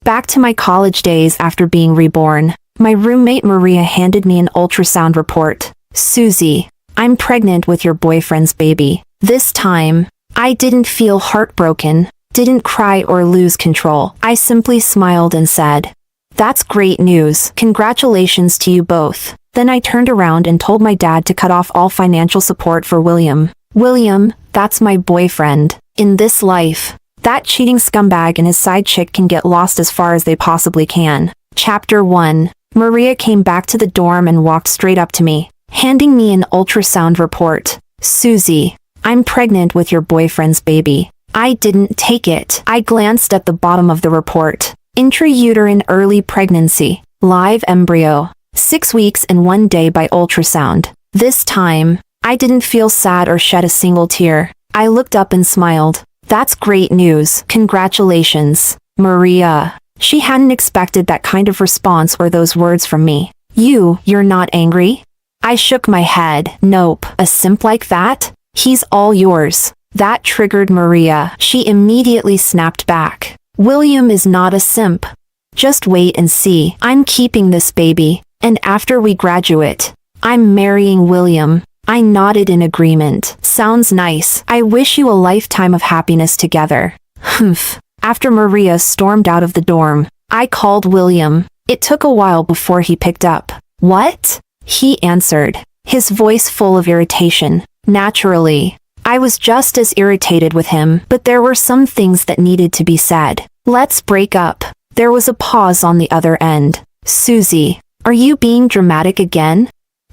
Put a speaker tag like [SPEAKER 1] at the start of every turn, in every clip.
[SPEAKER 1] Back to my college days after being reborn. My roommate Maria handed me an ultrasound report. Susie, I'm pregnant with your boyfriend's baby. This time, I didn't feel heartbroken, didn't cry or lose control. I simply smiled and said, "That's great news. Congratulations to you both." Then I turned around and told my dad to cut off all financial support for William. William, that's my boyfriend. In this life, that cheating scumbag and his side chick can get lost as far as they possibly can. Chapter 1. Maria came back to the dorm and walked straight up to me, handing me an ultrasound report. Susie, I'm pregnant with your boyfriend's baby. I didn't take it. I glanced at the bottom of the report. Intrauterine early pregnancy. Live embryo. 6 weeks and 1 day by ultrasound. This time, I didn't feel sad or shed a single tear. I looked up and smiled. That's great news. Congratulations, Maria. She hadn't expected that kind of response or those words from me. You're not angry? I shook my head. Nope. A simp like that? He's all yours. That triggered Maria. She immediately snapped back. William is not a simp. Just wait and see. I'm keeping this baby, and after we graduate, I'm marrying William. I nodded in agreement. Sounds nice. I wish you a lifetime of happiness together. Humph. After Maria stormed out of the dorm, I called William. It took a while before he picked up. What? He answered, his voice full of irritation. Naturally, I was just as irritated with him, but there were some things that needed to be said. Let's break up. There was a pause on the other end. Susie, are you being dramatic again?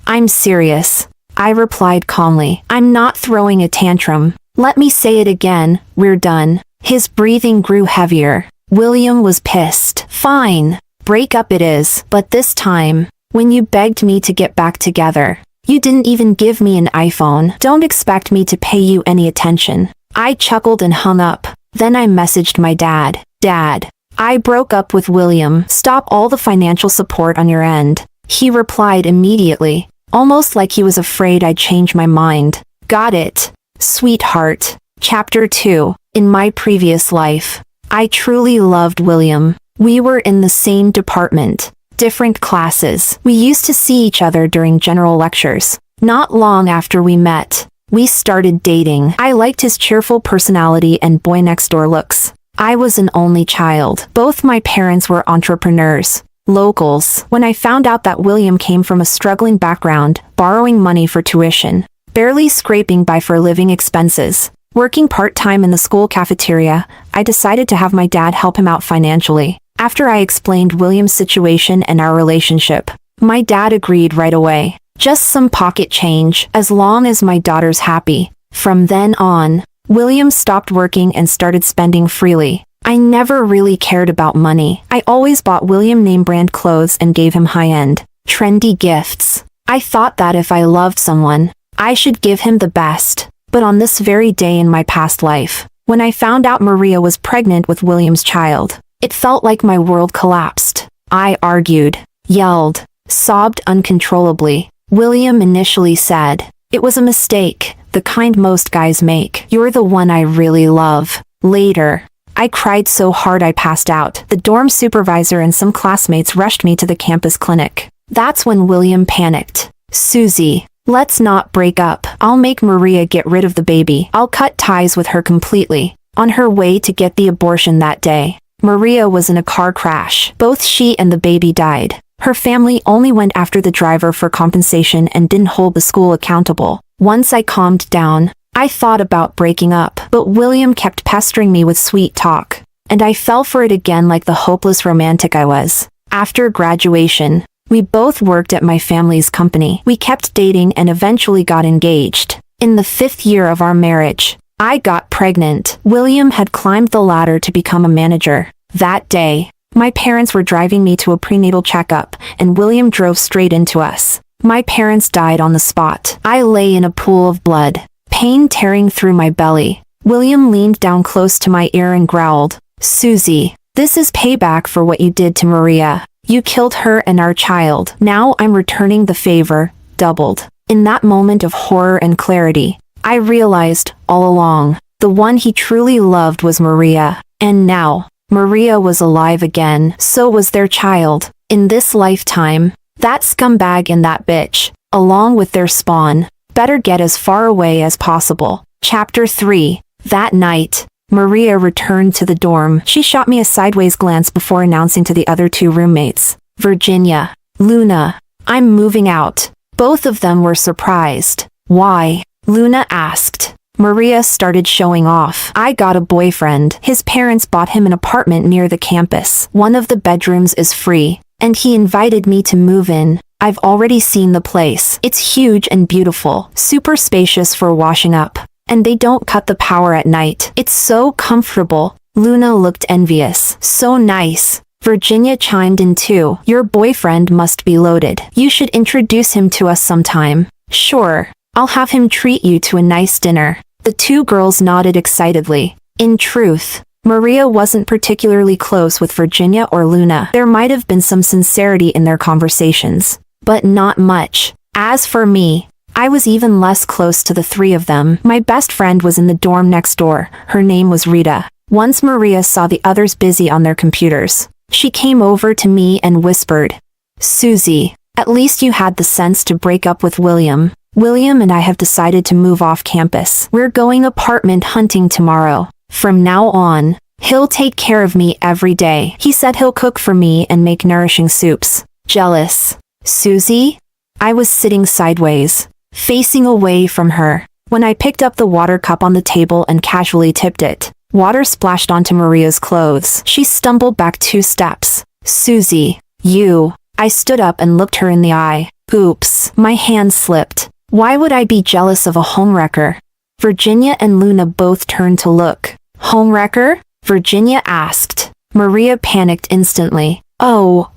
[SPEAKER 1] I'm serious, I replied calmly. I'm not throwing a tantrum. Let me say it again, we're done. His breathing grew heavier. William was pissed. Fine, break up it is, but this time, when you begged me to get back together, you didn't even give me an iPhone. Don't expect me to pay you any attention. I chuckled and hung up. Then I messaged my dad. Dad, I broke up with William. Stop all the financial support on your end. He replied immediately, almost like he was afraid I'd change my mind. Got it, sweetheart. Chapter 2. In my previous life, I truly loved William. We were in the same department. Different classes. We used to see each other during general lectures. Not long after we met, we started dating. I liked his cheerful personality and boy-next-door looks. I was an only child. Both my parents were entrepreneurs. Locals. When I found out that William came from a struggling background, borrowing money for tuition, barely scraping by for living expenses, working part-time in the school cafeteria, I decided to have my dad help him out financially. After I explained William's situation and our relationship, my dad agreed right away. Just some pocket change, as long as my daughter's happy. From then on, William stopped working and started spending freely. I never really cared about money. I always bought William name-brand clothes and gave him high-end, trendy gifts. I thought that if I loved someone, I should give him the best. But on this very day in my past life, when I found out Maria was pregnant with William's child, it felt like my world collapsed. I argued, yelled, sobbed uncontrollably. William initially said, "It was a mistake, the kind most guys make. You're the one I really love." Later, I cried so hard I passed out. The dorm supervisor and some classmates rushed me to the campus clinic. That's when William panicked. Susie, let's not break up. I'll make Maria get rid of the baby. I'll cut ties with her completely. On her way to get the abortion that day, Maria was in a car crash. Both she and the baby died. Her family only went after the driver for compensation and didn't hold the school accountable. Once I calmed down, I thought about breaking up, but William kept pestering me with sweet talk, and I fell for it again like the hopeless romantic I was. After graduation, we both worked at my family's company. We kept dating and eventually got engaged. In the 5th year of our marriage, I got pregnant. William had climbed the ladder to become a manager. That day, my parents were driving me to a prenatal checkup, and William drove straight into us. My parents died on the spot. I lay in a pool of blood, pain tearing through my belly. William leaned down close to my ear and growled, "Susie, this is payback for what you did to Maria. You killed her and our child. Now I'm returning the favor, doubled." In that moment of horror and clarity, I realized, all along, the one he truly loved was Maria. And now, Maria was alive again, so was their child. In this lifetime, that scumbag and that bitch, along with their spawn, better get as far away as possible. Chapter 3. That night, Maria returned to the dorm. She shot me a sideways glance before announcing to the other two roommates, Virginia, Luna, I'm moving out. Both of them were surprised. Why? Luna asked. Maria started showing off. I got a boyfriend. His parents bought him an apartment near the campus. One of the bedrooms is free, and he invited me to move in. I've already seen the place. It's huge and beautiful, super spacious for washing up. And they don't cut the power at night. It's so comfortable. Luna looked envious. So nice. Virginia chimed in too. Your boyfriend must be loaded. You should introduce him to us sometime. Sure. I'll have him treat you to a nice dinner. The two girls nodded excitedly. In truth, Maria wasn't particularly close with Virginia or Luna. There might have been some sincerity in their conversations, but not much. As for me, I was even less close to the three of them. My best friend was in the dorm next door. Her name was Rita. Once Maria saw the others busy on their computers, she came over to me and whispered, Susie, at least you had the sense to break up with William. William and I have decided to move off campus. We're going apartment hunting tomorrow. From now on, he'll take care of me every day. He said he'll cook for me and make nourishing soups. Jealous. Susie? I was sitting sideways, facing away from her, when I picked up the water cup on the table and casually tipped it. Water splashed onto Maria's clothes. She stumbled back 2 steps. Susie, you. I stood up and looked her in the eye. Oops, my hand slipped. Why would I be jealous of a homewrecker? Virginia and Luna both turned to look. Homewrecker? Virginia asked. Maria panicked instantly. Oh,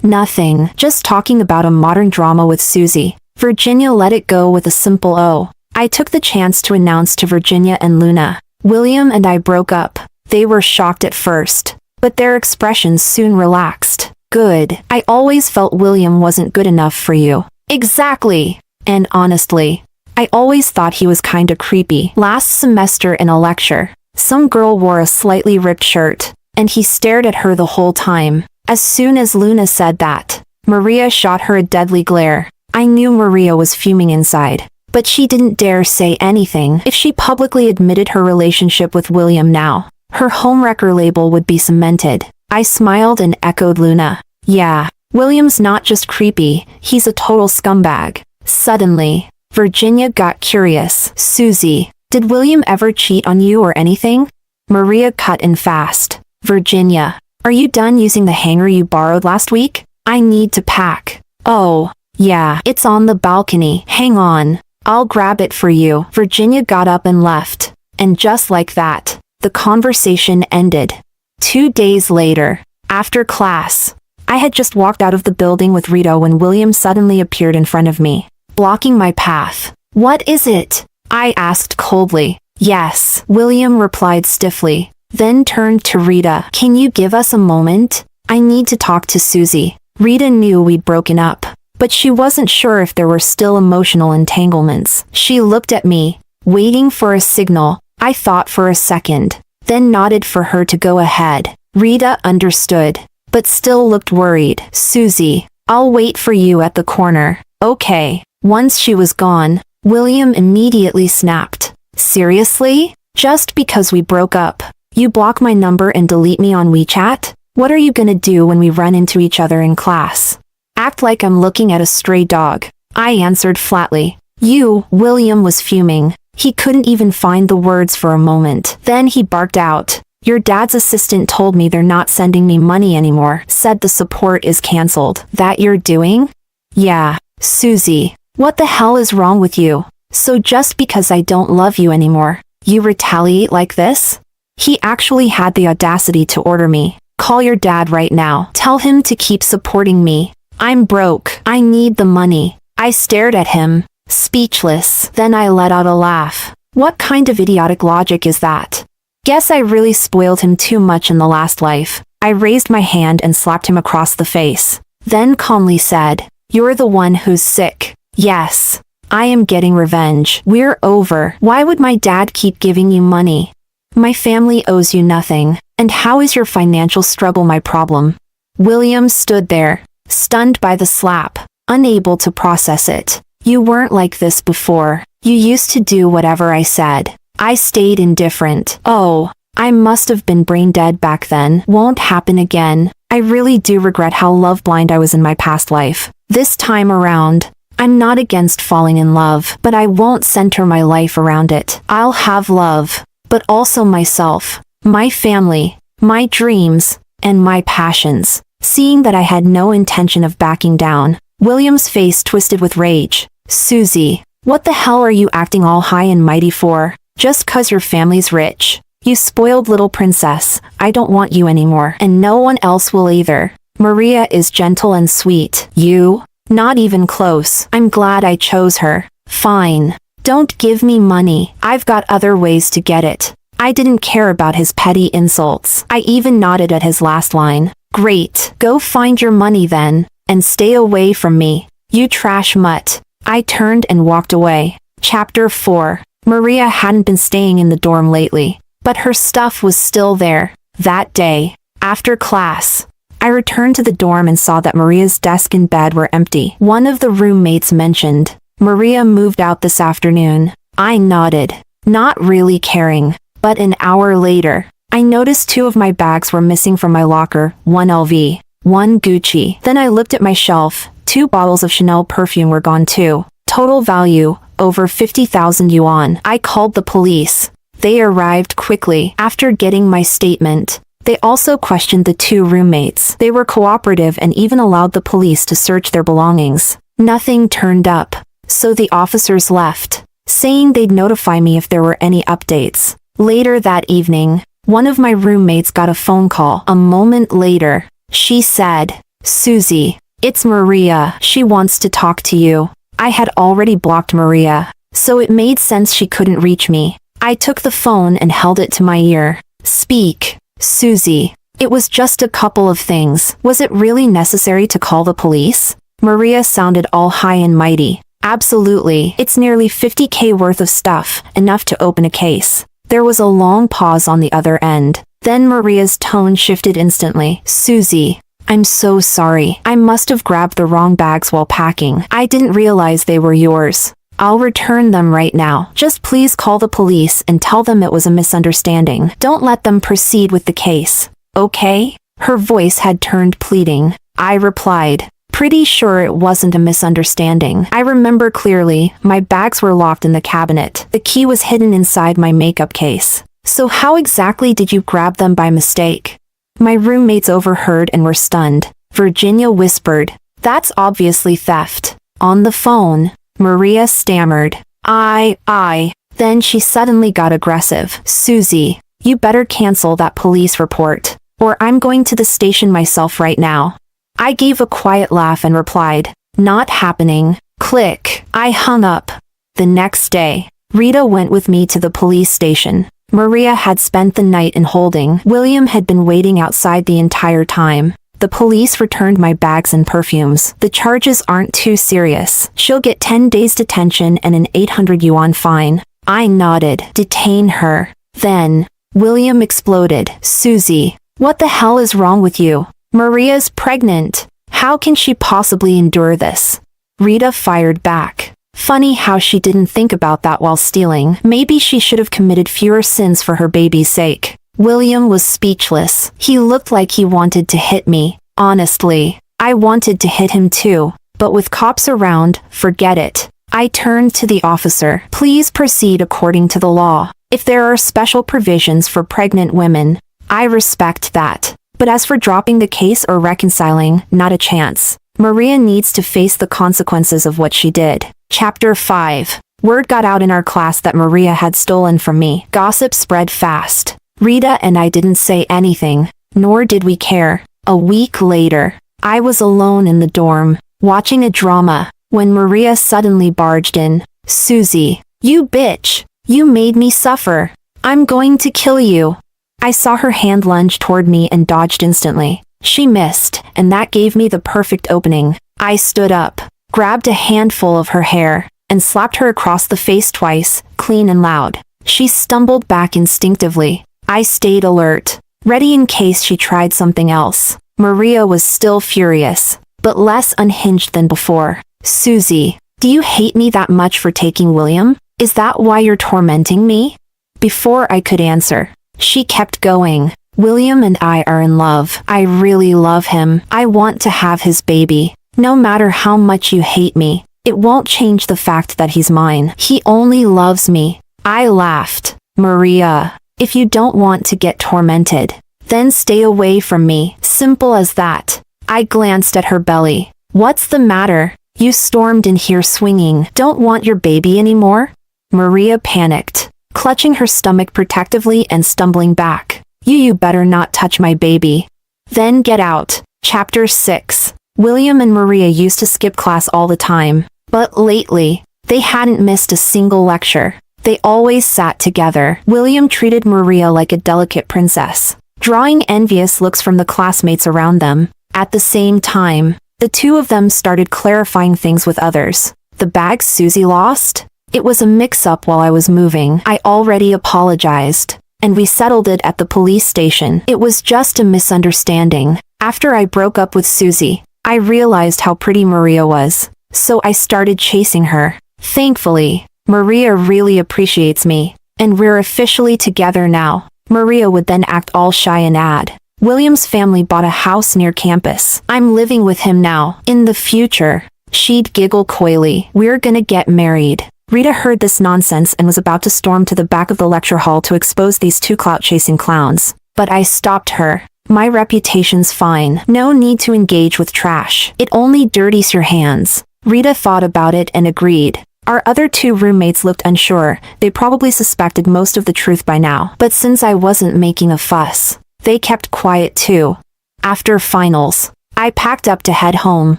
[SPEAKER 1] nothing. Just talking about a modern drama with Susie. Virginia let it go with a simple oh. I took the chance to announce to Virginia and Luna. William and I broke up. They were shocked at first, but their expressions soon relaxed. Good. I always felt William wasn't good enough for you. Exactly. And honestly, I always thought he was kinda creepy. Last semester in a lecture, some girl wore a slightly ripped shirt, and he stared at her the whole time. As soon as Luna said that, Maria shot her a deadly glare. I knew Maria was fuming inside, but she didn't dare say anything. If she publicly admitted her relationship with William now, her homewrecker label would be cemented. I smiled and echoed Luna. Yeah, William's not just creepy, he's a total scumbag. Suddenly, Virginia got curious. Susie, did William ever cheat on you or anything? Maria cut in fast. Virginia, are you done using the hanger you borrowed last week? I need to pack. Oh, yeah, it's on the balcony. Hang on, I'll grab it for you. Virginia got up and left. And just like that, the conversation ended. 2 days later, after class, I had just walked out of the building with Rita when William suddenly appeared in front of me, blocking my path. What is it? I asked coldly. Yes, William replied stiffly, then turned to Rita. Can you give us a moment? I need to talk to Susie. Rita knew we'd broken up, but she wasn't sure if there were still emotional entanglements. She looked at me, waiting for a signal. I thought for a second, then nodded for her to go ahead. Rita understood, but still looked worried. Susie, I'll wait for you at the corner. Okay. Once she was gone, William immediately snapped. Seriously? Just because we broke up, you block my number and delete me on WeChat? What are you gonna do when we run into each other in class? Act like I'm looking at a stray dog. I answered flatly. William was fuming. He couldn't even find the words for a moment. Then he barked out. Your dad's assistant told me they're not sending me money anymore. Said the support is canceled. That you're doing? Yeah. Susie, what the hell is wrong with you? So just because I don't love you anymore, you retaliate like this? He actually had the audacity to order me. Call your dad right now. Tell him to keep supporting me. I'm broke. I need the money. I stared at him, speechless. Then I let out a laugh. What kind of idiotic logic is that? Guess I really spoiled him too much in the last life. I raised my hand and slapped him across the face. Then calmly said, you're the one who's sick. Yes. I am getting revenge. We're over. Why would my dad keep giving you money? My family owes you nothing. And how is your financial struggle my problem? William stood there, stunned by the slap, unable to process it. You weren't like this before. You used to do whatever I said. I stayed indifferent. Oh, I must have been brain dead back then. Won't happen again. I really do regret how love blind I was in my past life. This time around, I'm not against falling in love, but I won't center my life around it. I'll have love, but also myself, my family, my dreams, and my passions. Seeing that I had no intention of backing down, William's face twisted with rage. Susie, what the hell are you acting all high and mighty for? Just 'cause your family's rich. You spoiled little princess, I don't want you anymore, and no one else will either. Maria is gentle and sweet. You? Not even close. I'm glad I chose her. Fine. Don't give me money. I've got other ways to get it. I didn't care about his petty insults. I even nodded at his last line. Great. Go find your money then, and stay away from me. You trash mutt. I turned and walked away. Chapter 4. Maria hadn't been staying in the dorm lately, but her stuff was still there. That day, after class, I returned to the dorm and saw that Maria's desk and bed were empty. One of the roommates mentioned, Maria moved out this afternoon. I nodded, not really caring, but an hour later, I noticed 2 of my bags were missing from my locker, 1 LV, 1 Gucci. Then I looked at my shelf, 2 bottles of Chanel perfume were gone too. Total value, over 50,000 yuan. I called the police. They arrived quickly. After getting my statement, they also questioned the 2 roommates. They were cooperative and even allowed the police to search their belongings. Nothing turned up, so the officers left, saying they'd notify me if there were any updates. Later that evening, one of my roommates got a phone call. A moment later, she said, Susie, it's Maria. She wants to talk to you. I had already blocked Maria, so it made sense she couldn't reach me. I took the phone and held it to my ear. Speak, Susie. It was just a couple of things. Was it really necessary to call the police? Maria sounded all high and mighty. Absolutely. It's nearly 50K worth of stuff, enough to open a case. There was a long pause on the other end. Then Maria's tone shifted instantly. Susie, I'm so sorry. I must have grabbed the wrong bags while packing. I didn't realize they were yours. I'll return them right now. Just please call the police and tell them it was a misunderstanding. Don't let them proceed with the case. Okay? Her voice had turned pleading. I replied, pretty sure it wasn't a misunderstanding. I remember clearly, my bags were locked in the cabinet. The key was hidden inside my makeup case. So how exactly did you grab them by mistake? My roommates overheard and were stunned. Virginia whispered, that's obviously theft. On the phone, Maria stammered, I. Then she suddenly got aggressive. Susie, you better cancel that police report, or I'm going to the station myself right now. I gave a quiet laugh and replied, not happening. Click. I hung up. The next day, Rita went with me to the police station. Maria had spent the night in holding. William had been waiting outside the entire time. The police returned my bags and perfumes. The charges aren't too serious. She'll get 10 days detention and an 800 yuan fine. I nodded. Detain her. Then, William exploded. Susie, what the hell is wrong with you? Maria's pregnant. How can she possibly endure this? Rita fired back. Funny how she didn't think about that while stealing. Maybe she should have committed fewer sins for her baby's sake. William was speechless. He looked like he wanted to hit me. Honestly, I wanted to hit him too, but with cops around, forget it. I turned to the officer. Please proceed according to the law. If there are special provisions for pregnant women, I respect that. But as for dropping the case or reconciling, not a chance. Maria needs to face the consequences of what she did. Chapter 5. Word got out in our class that Maria had stolen from me. Gossip spread fast. Rita and I didn't say anything, nor did we care. A week later, I was alone in the dorm, watching a drama, when Maria suddenly barged in. Susie, you bitch! You made me suffer. I'm going to kill you. I saw her hand lunge toward me and dodged instantly. She missed, and that gave me the perfect opening. I stood up, grabbed a handful of her hair, and slapped her across the face twice, clean and loud. She stumbled back instinctively. I stayed alert, ready in case she tried something else. Maria was still furious, but less unhinged than before. Susie, do you hate me that much for taking William? Is that why you're tormenting me? Before I could answer, she kept going. William and I are in love. I really love him. I want to have his baby. No matter how much you hate me, it won't change the fact that he's mine. He only loves me. I laughed. Maria, if you don't want to get tormented, then stay away from me. Simple as that. I glanced at her belly. What's the matter? You stormed in here swinging. Don't want your baby anymore? Maria panicked, clutching her stomach protectively and stumbling back. You better not touch my baby. Then get out. Chapter 6. William and Maria used to skip class all the time, but lately, they hadn't missed a single lecture. They always sat together. William treated Maria like a delicate princess, drawing envious looks from the classmates around them. At the same time, the two of them started clarifying things with others. The bag Susie lost? It was a mix-up while I was moving. I already apologized, and we settled it at the police station. It was just a misunderstanding. After I broke up with Susie, I realized how pretty Maria was, so I started chasing her. Thankfully, Maria really appreciates me, and we're officially together now. Maria would then act all shy and add, William's family bought a house near campus. I'm living with him now. In the future, she'd giggle coyly. We're gonna get married. Rita heard this nonsense and was about to storm to the back of the lecture hall to expose these two clout-chasing clowns. But I stopped her. My reputation's fine. No need to engage with trash. It only dirties your hands. Rita thought about it and agreed. Our other two roommates looked unsure. They probably suspected most of the truth by now. But since I wasn't making a fuss, they kept quiet too. After finals, I packed up to head home.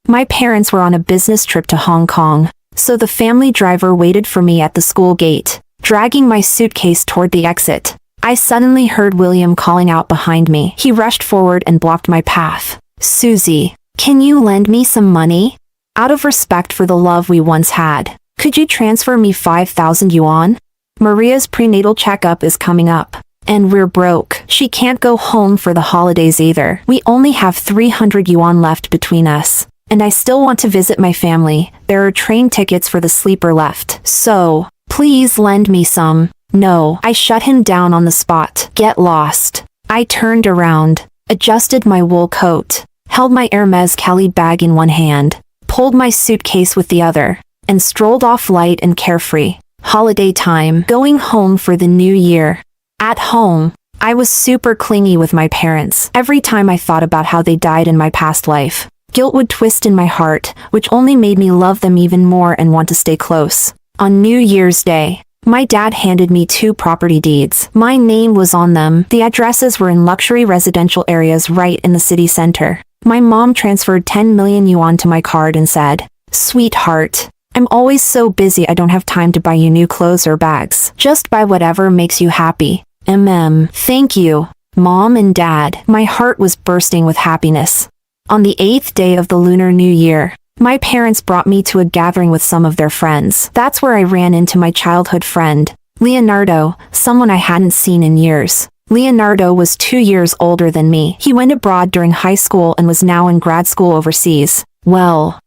[SPEAKER 1] My parents were on a business trip to Hong Kong, so the family driver waited for me at the school gate, dragging my suitcase toward the exit. I suddenly heard William calling out behind me. He rushed forward and blocked my path. Susie, can you lend me some money? Out of respect for the love we once had, could you transfer me 5,000 yuan? Maria's prenatal checkup is coming up, and we're broke. She can't go home for the holidays either. We only have 300 yuan left between us. And I still want to visit my family. There are train tickets for the sleeper left. So, please lend me some. No, I shut him down on the spot. Get lost. I turned around, adjusted my wool coat, held my Hermes Kelly bag in one hand, pulled my suitcase with the other, and strolled off light and carefree. Holiday time, going home for the new year. At home, I was super clingy with my parents. Every time I thought about how they died in my past life, guilt would twist in my heart, which only made me love them even more and want to stay close. On New Year's Day, my dad handed me 2 property deeds. My name was on them. The addresses were in luxury residential areas right in the city center. My mom transferred 10 million yuan to my card and said, "Sweetheart, I'm always so busy I don't have time to buy you new clothes or bags. Just buy whatever makes you happy. Thank you, Mom and Dad." My heart was bursting with happiness. On the 8th day of the Lunar New Year, my parents brought me to a gathering with some of their friends. That's where I ran into my childhood friend, Leonardo, someone I hadn't seen in years. Leonardo was 2 years older than me. He went abroad during high school and was now in grad school overseas. Well,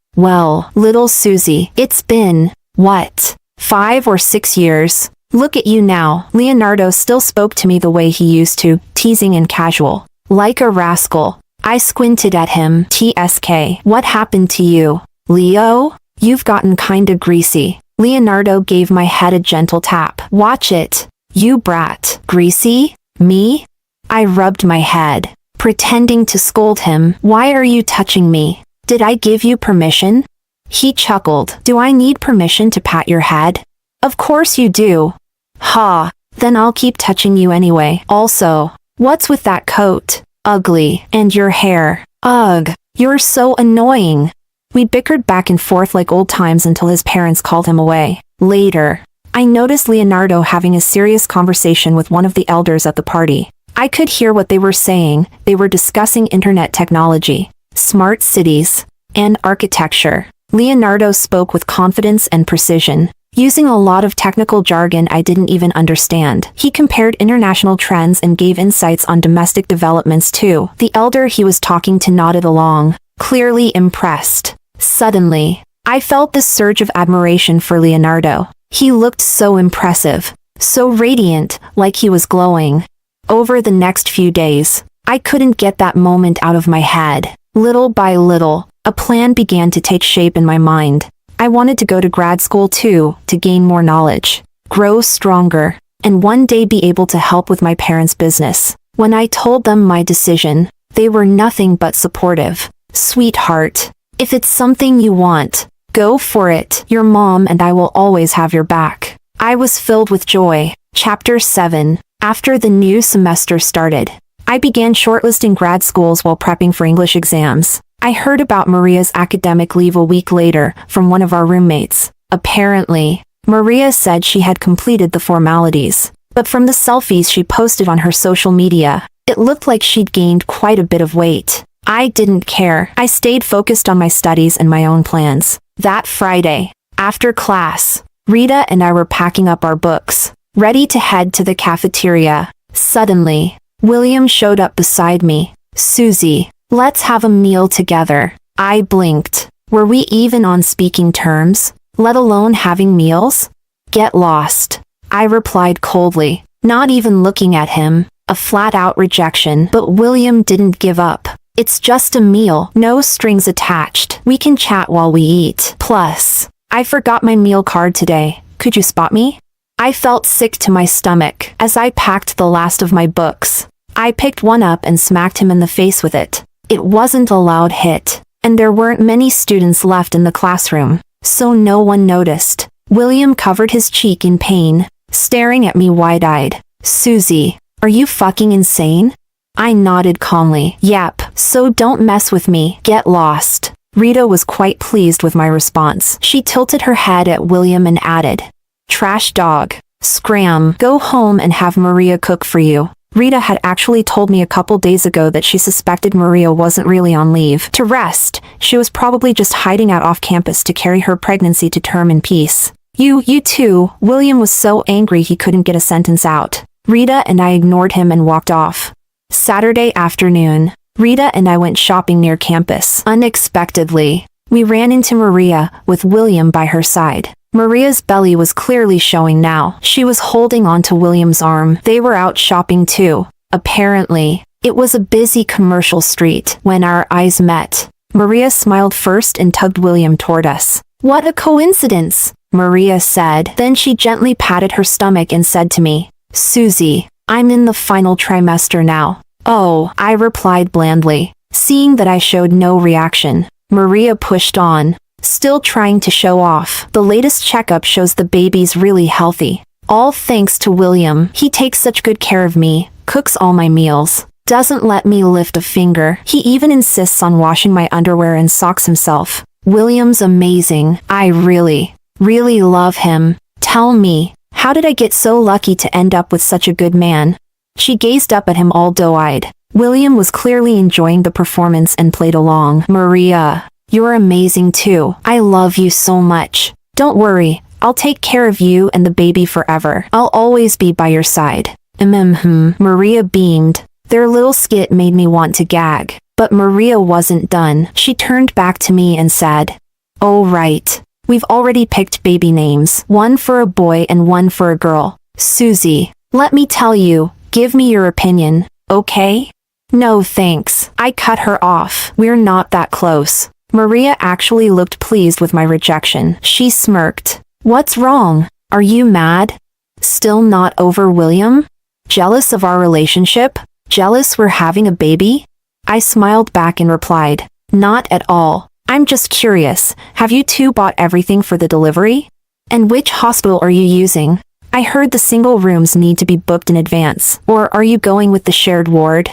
[SPEAKER 1] little Susie, it's been, what, 5 or 6 years? Look at you now. Leonardo still spoke to me the way he used to, teasing and casual. Like a rascal. I squinted at him. TSK. What happened to you? Leo? You've gotten kinda greasy. Leonardo gave my head a gentle tap. Watch it. You brat. Greasy? Me? I rubbed my head, pretending to scold him. Why are you touching me? Did I give you permission? He chuckled. Do I need permission to pat your head? Of course you do. Ha. Then I'll keep touching you anyway. Also, what's with that coat? Ugly. And your hair. Ugh. You're so annoying. We bickered back and forth like old times until his parents called him away. Later, I noticed Leonardo having a serious conversation with one of the elders at the party. I could hear what they were saying. They were discussing internet technology, smart cities, and architecture. Leonardo spoke with confidence and precision. using a lot of technical jargon I didn't even understand. He compared international trends and gave insights on domestic developments too. The elder he was talking to nodded along, clearly impressed. Suddenly, I felt this surge of admiration for Leonardo. He looked so impressive, so radiant, like he was glowing. Over the next few days, I couldn't get that moment out of my head. Little by little, a plan began to take shape in my mind. I wanted to go to grad school too, to gain more knowledge, grow stronger, and one day be able to help with my parents' business. When I told them my decision, they were nothing but supportive. Sweetheart, if it's something you want, go for it. Your mom and I will always have your back. I was filled with joy. Chapter 7. After the new semester started, I began shortlisting grad schools while prepping for English exams. I heard about Maria's academic leave a week later from one of our roommates. Apparently, Maria said she had completed the formalities, but from the selfies she posted on her social media, it looked like she'd gained quite a bit of weight. I didn't care. I stayed focused on my studies and my own plans. That Friday, after class, Rita and I were packing up our books, ready to head to the cafeteria. Suddenly, William showed up beside me. Susie, let's have a meal together. I blinked. Were we even on speaking terms, let alone having meals? Get lost, I replied coldly, not even looking at him. A flat-out rejection, but William didn't give up. It's just a meal, no strings attached. We can chat while we eat. Plus, I forgot my meal card today. Could you spot me? I felt sick to my stomach as I packed the last of my books. I picked one up and smacked him in the face with it. It wasn't a loud hit, and there weren't many students left in the classroom, so no one noticed. William covered his cheek in pain, staring at me wide-eyed. Susie, are you fucking insane? I nodded calmly. Yep, so don't mess with me. Get lost. Rita was quite pleased with my response. She tilted her head at William and added, trash dog. Scram. Go home and have Maria cook for you. Rita had actually told me a couple days ago that she suspected Maria wasn't really on leave to rest. She was probably just hiding out off campus to carry her pregnancy to term in peace. You too. William was so angry he couldn't get a sentence out. Rita and I ignored him and walked off. Saturday afternoon, Rita and I went shopping near campus. Unexpectedly, we ran into Maria, with William by her side. Maria's belly was clearly showing now. She was holding onto William's arm. They were out shopping too. Apparently, it was a busy commercial street. When our eyes met, Maria smiled first and tugged William toward us. What a coincidence, Maria said. Then she gently patted her stomach and said to me, Susie, I'm in the final trimester now. Oh, I replied blandly. Seeing that I showed no reaction, Maria pushed on, still trying to show off. The latest checkup shows the baby's really healthy. All thanks to William. He takes such good care of me, cooks all my meals, doesn't let me lift a finger. He even insists on washing my underwear and socks himself. William's amazing. I really love him. Tell me, how did I get so lucky to end up with such a good man? She gazed up at him all doe-eyed. William was clearly enjoying the performance and played along. Maria, you're amazing too. I love you so much. Don't worry, I'll take care of you and the baby forever. I'll always be by your side. Maria beamed. Their little skit made me want to gag. But Maria wasn't done. She turned back to me and said, Oh right. We've already picked baby names. One for a boy and one for a girl. Susie, let me tell you, give me your opinion, okay? No thanks. I cut her off. We're not that close. Maria actually looked pleased with my rejection. She smirked. What's wrong? Are you mad? Still not over William? Jealous of our relationship? Jealous we're having a baby? I smiled back and replied, Not at all. I'm just curious, have you two bought everything for the delivery? And which hospital are you using? I heard the single rooms need to be booked in advance. Or are you going with the shared ward?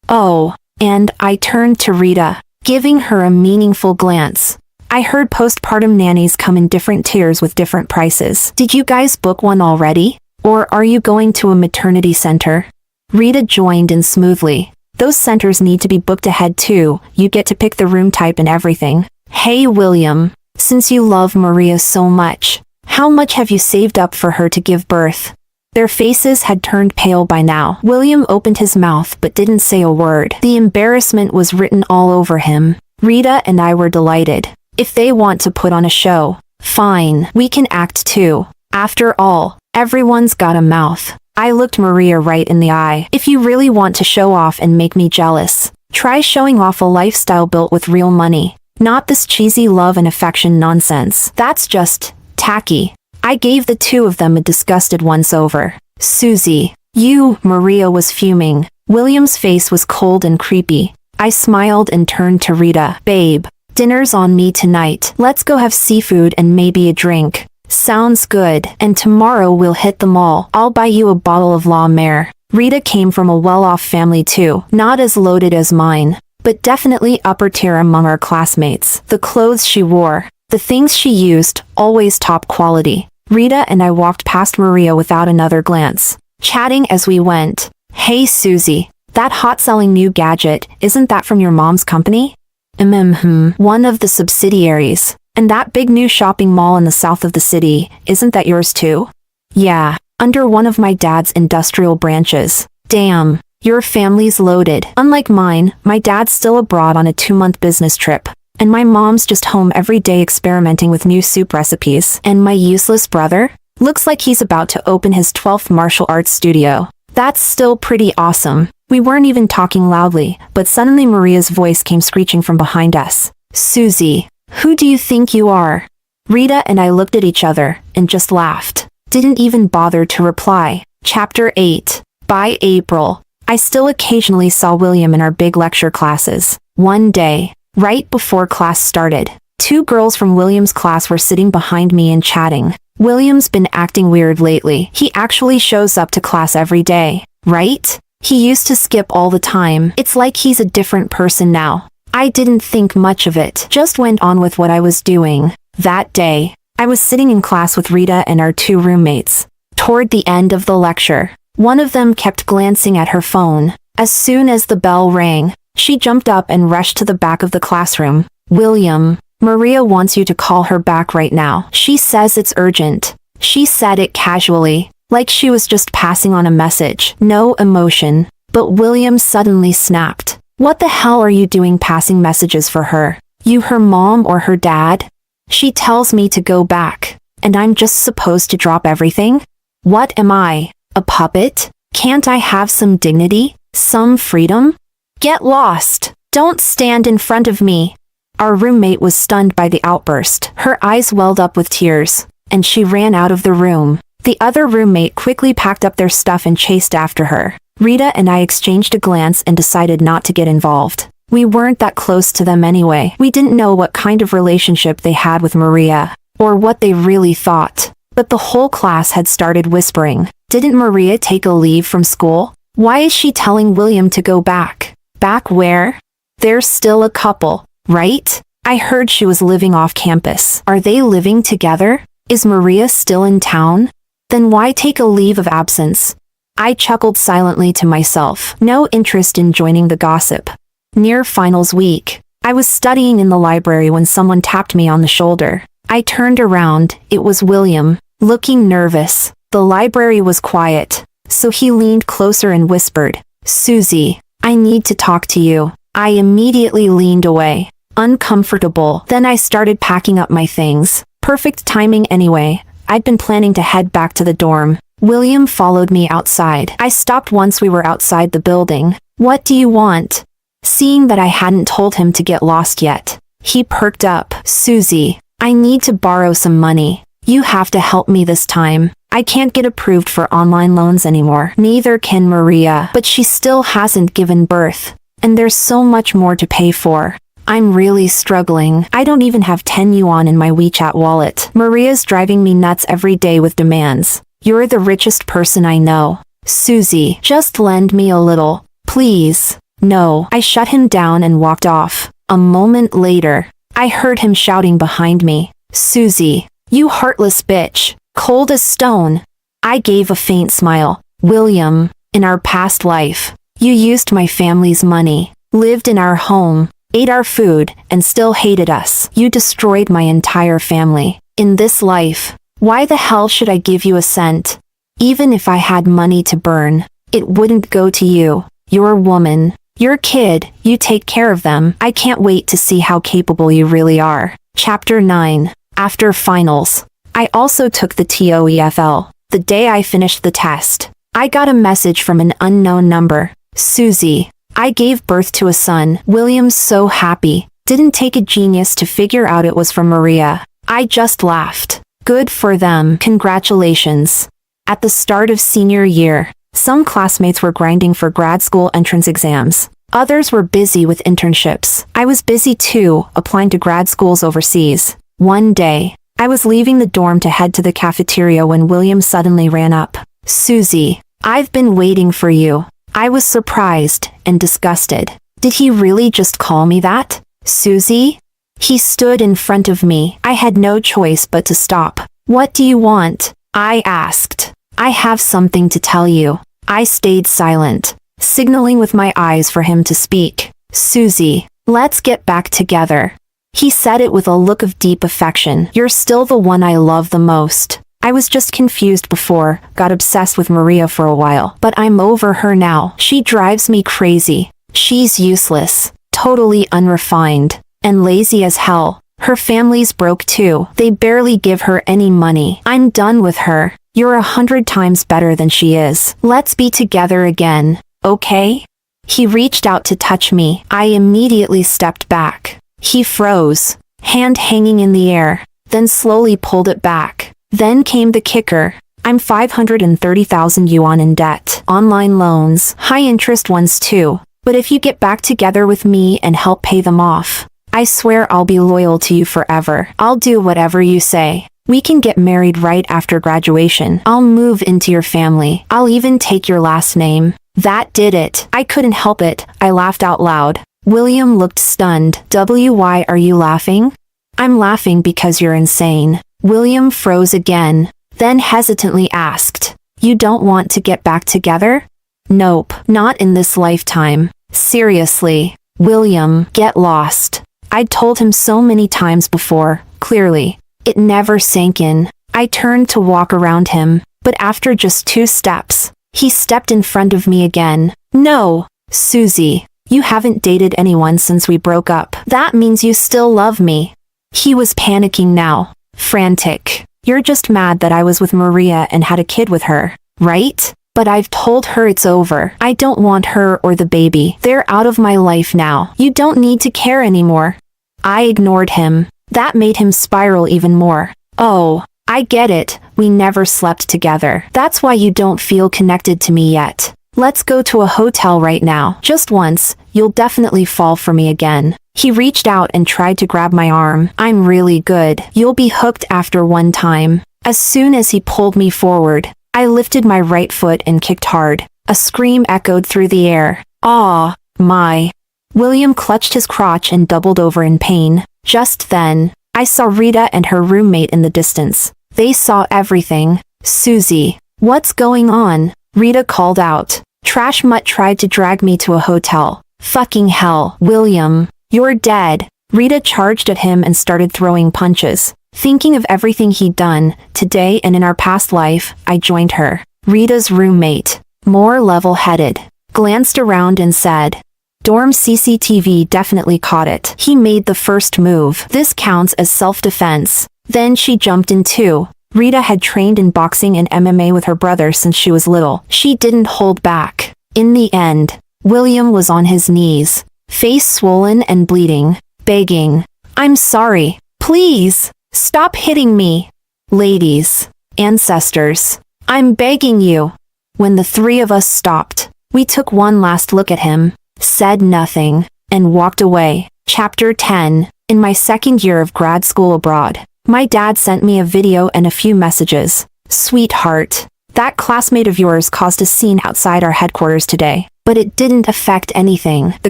[SPEAKER 1] Oh, and I turned to Rita, giving her a meaningful glance. I heard postpartum nannies come in different tiers with different prices. Did you guys book one already? Or are you going to a maternity center? Rita joined in smoothly. Those centers need to be booked ahead too. You get to pick the room type and everything. Hey William, since you love Maria so much, How much have you saved up for her to give birth? Their faces had turned pale by now. William opened his mouth but didn't say a word. The embarrassment was written all over him. Rita and I were delighted. If they want to put on a show, fine, we can act too. After all, everyone's got a mouth. I looked Maria right in the eye. If you really want to show off and make me jealous, try showing off a lifestyle built with real money. Not this cheesy love and affection nonsense. That's just tacky. I gave the two of them a disgusted once-over. Susie, you, Maria was fuming. William's face was cold and creepy. I smiled and turned to Rita. Babe, dinner's on me tonight. Let's go have seafood and maybe a drink. Sounds good. And tomorrow we'll hit the mall. I'll buy you a bottle of La Mer. Rita came from a well-off family too. Not as loaded as mine, but definitely upper tier among our classmates. The clothes she wore, the things she used, always top quality. Rita and I walked past Maria without another glance, chatting as we went. Hey Susie, that hot-selling new gadget, isn't that from your mom's company? One of the subsidiaries. And that big new shopping mall in the south of the city, isn't that yours too? Yeah, under one of my dad's industrial branches. Damn, your family's loaded. Unlike mine, my dad's still abroad on a 2-month business trip. And my mom's just home every day experimenting with new soup recipes. And my useless brother? Looks like he's about to open his 12th martial arts studio. That's still pretty awesome. We weren't even talking loudly, but suddenly Maria's voice came screeching from behind us. Susie, who do you think you are? Rita and I looked at each other and just laughed. Didn't even bother to reply. Chapter 8. By April, I still occasionally saw William in our big lecture classes. One day, right before class started, 2 girls from William's class were sitting behind me and chatting. William's been acting weird lately. He actually shows up to class every day, right? He used to skip all the time. It's like he's a different person now. I didn't think much of it, just went on with what I was doing. That day, I was sitting in class with Rita and our 2 roommates. Toward the end of the lecture, one of them kept glancing at her phone. As soon as the bell rang, she jumped up and rushed to the back of the classroom. William, Maria wants you to call her back right now. She says it's urgent. She said it casually, like she was just passing on a message. No emotion. But William suddenly snapped. What the hell are you doing passing messages for her? You her mom or her dad? She tells me to go back, and I'm just supposed to drop everything? What am I, a puppet? Can't I have some dignity? Some freedom? Get lost! Don't stand in front of me! Our roommate was stunned by the outburst. Her eyes welled up with tears, and she ran out of the room. The other roommate quickly packed up their stuff and chased after her. Rita and I exchanged a glance and decided not to get involved. We weren't that close to them anyway. We didn't know what kind of relationship they had with Maria, or what they really thought. But the whole class had started whispering. Didn't Maria take a leave from school? Why is she telling William to go back? Back where? They're still a couple, right? I heard she was living off campus. Are they living together? Is Maria still in town? Then why take a leave of absence? I chuckled silently to myself, no interest in joining the gossip. Near finals week, I was studying in the library when someone tapped me on the shoulder. I turned around, it was William, looking nervous. The library was quiet, so he leaned closer and whispered, Susie, I need to talk to you. I immediately leaned away, uncomfortable. Then I started packing up my things. Perfect timing anyway. I'd been planning to head back to the dorm. William followed me outside. I stopped once we were outside the building. What do you want? Seeing that I hadn't told him to get lost yet, he perked up. Susie, I need to borrow some money. You have to help me this time. I can't get approved for online loans anymore. Neither can Maria, but she still hasn't given birth. And there's so much more to pay for. I'm really struggling. I don't even have 10 yuan in my WeChat wallet. Maria's driving me nuts every day with demands. You're the richest person I know. Susie, just lend me a little, please. No. I shut him down and walked off. A moment later, I heard him shouting behind me. Susie, you heartless bitch. Cold as stone. I gave a faint smile. William, in our past life, you used my family's money, lived in our home, ate our food, and still hated us. You destroyed my entire family. In this life, Why the hell should I give you a cent? Even if I had money to burn, it wouldn't go to you. You're a woman. You're a kid, you take care of them. I can't wait to see how capable you really are. Chapter 9. After finals. I also took the TOEFL. The day I finished the test, I got a message from an unknown number. Susie. I gave birth to a son. William's so happy. Didn't take a genius to figure out it was from Maria. I just laughed. Good for them. Congratulations. At the start of senior year, some classmates were grinding for grad school entrance exams. Others were busy with internships. I was busy too, applying to grad schools overseas. One day, I was leaving the dorm to head to the cafeteria when William suddenly ran up. Susie, I've been waiting for you. I was surprised and disgusted. Did he really just call me that? Susie? He stood in front of me. I had no choice but to stop. What do you want? I asked. I have something to tell you. I stayed silent, signaling with my eyes for him to speak. Susie, let's get back together. He said it with a look of deep affection. You're still the one I love the most. I was just confused before, got obsessed with Maria for a while, but I'm over her now. She drives me crazy. She's useless, totally unrefined, and lazy as hell. Her family's broke too. They barely give her any money. I'm done with her. You're 100 times better than she is. Let's be together again, okay? He reached out to touch me. I immediately stepped back. He froze, hand hanging in the air, then slowly pulled it back. Then came the kicker. I'm 530,000 yuan in debt. Online loans, high interest ones too. But if you get back together with me and help pay them off, I swear I'll be loyal to you forever. I'll do whatever you say. We can get married right after graduation. I'll move into your family. I'll even take your last name. That did it. I couldn't help it. I laughed out loud. William looked stunned. Why are you laughing? I'm laughing because you're insane. William froze again, then hesitantly asked, You don't want to get back together? Nope, not in this lifetime. Seriously. William, get lost. I'd told him so many times before, clearly. It never sank in. I turned to walk around him, but after just 2 steps, he stepped in front of me again. No, Susie, you haven't dated anyone since we broke up. That means you still love me. He was panicking now, frantic. You're just mad that I was with Maria and had a kid with her, right? But I've told her it's over. I don't want her or the baby. They're out of my life now. You don't need to care anymore. I ignored him. That made him spiral even more. Oh, I get it. We never slept together. That's why you don't feel connected to me yet. Let's go to a hotel right now. Just once, you'll definitely fall for me again. He reached out and tried to grab my arm. I'm really good. You'll be hooked after one time. As soon as he pulled me forward, I lifted my right foot and kicked hard. A scream echoed through the air. Aw, my. William clutched his crotch and doubled over in pain. Just then, I saw Rita and her roommate in the distance. They saw everything. Susie, what's going on? Rita called out. Trash Mutt tried to drag me to a hotel. Fucking hell. William, you're dead. Rita charged at him and started throwing punches. Thinking of everything he'd done, today and in our past life, I joined her. Rita's roommate, more level-headed, glanced around and said, Dorm CCTV definitely caught it. He made the first move. This counts as self-defense. Then she jumped in too. Rita had trained in boxing and MMA with her brother since she was little. She didn't hold back. In the end, William was on his knees, face swollen and bleeding, begging, I'm sorry. Please, stop hitting me. Ladies, ancestors, I'm begging you. When the 3 of us stopped, we took one last look at him, said nothing, and walked away. Chapter 10. In my 2nd year of grad school abroad, my dad sent me a video and a few messages. Sweetheart, that classmate of yours caused a scene outside our headquarters today, but it didn't affect anything. The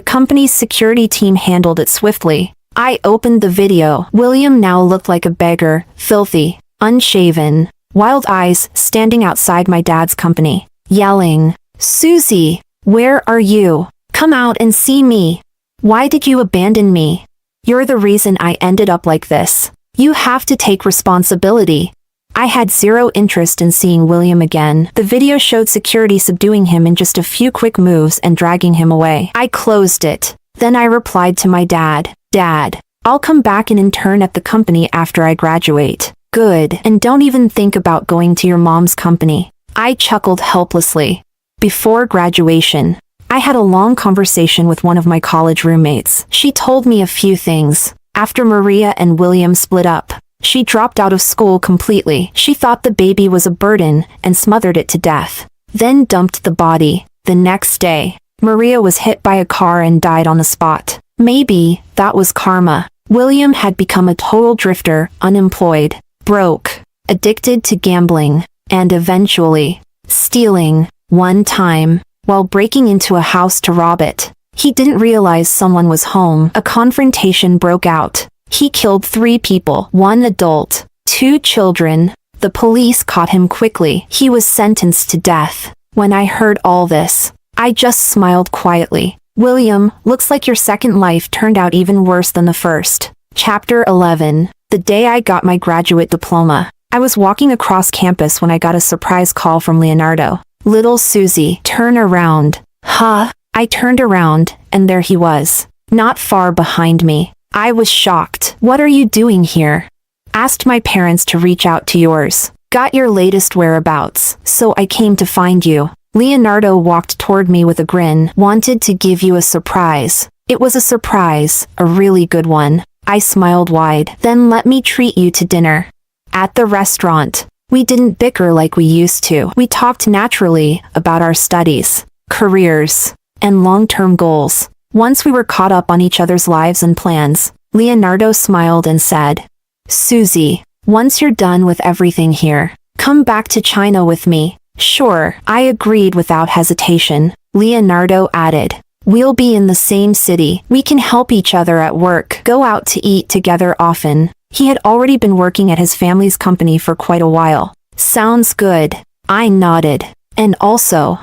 [SPEAKER 1] company's security team handled it swiftly. I opened the video. William now looked like a beggar, filthy, unshaven, wild eyes standing outside my dad's company, yelling, Susie, where are you? Come out and see me. Why did you abandon me? You're the reason I ended up like this. You have to take responsibility. I had zero interest in seeing William again. The video showed security subduing him in just a few quick moves and dragging him away. I closed it. Then I replied to my dad, "Dad, I'll come back and intern at the company after I graduate." "Good, and don't even think about going to your mom's company." I chuckled helplessly. Before graduation, I had a long conversation with one of my college roommates. She told me a few things. After Maria and William split up, she dropped out of school completely. She thought the baby was a burden and smothered it to death, then dumped the body. The next day, Maria was hit by a car and died on the spot. Maybe that was karma. William had become a total drifter, unemployed, broke, addicted to gambling, and eventually, stealing. One time, while breaking into a house to rob it, he didn't realize someone was home. A confrontation broke out. He killed 3 people, 1 adult, 2 children. The police caught him quickly. He was sentenced to death. When I heard all this, I just smiled quietly. William, looks like your second life turned out even worse than the first. Chapter 11. The day I got my graduate diploma, I was walking across campus when I got a surprise call from Leonardo. "Little Susie, turn around." Huh? I turned around, and there he was, not far behind me. I was shocked. "What are you doing here?" "Asked my parents to reach out to yours. Got your latest whereabouts, so I came to find you." Leonardo walked toward me with a grin. "Wanted to give you a surprise." It was a surprise, a really good one. I smiled wide. "Then let me treat you to dinner." At the restaurant, we didn't bicker like we used to. We talked naturally about our studies, careers, and long-term goals. Once we were caught up on each other's lives and plans, Leonardo smiled and said, "Susie, once you're done with everything here, come back to China with me." "Sure," I agreed without hesitation. Leonardo added, "We'll be in the same city. We can help each other at work, go out to eat together often." He had already been working at his family's company for quite a while. "Sounds good." I nodded. "And also,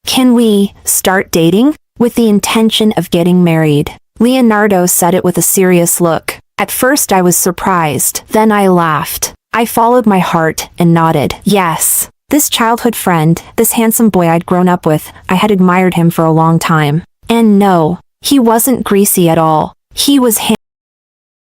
[SPEAKER 1] can we start dating?" "With the intention of getting married." Leonardo said it with a serious look. At first I was surprised, then I laughed. I followed my heart and nodded. Yes. This childhood friend, this handsome boy I'd grown up with, I had admired him for a long time. And no, he wasn't greasy at all. He was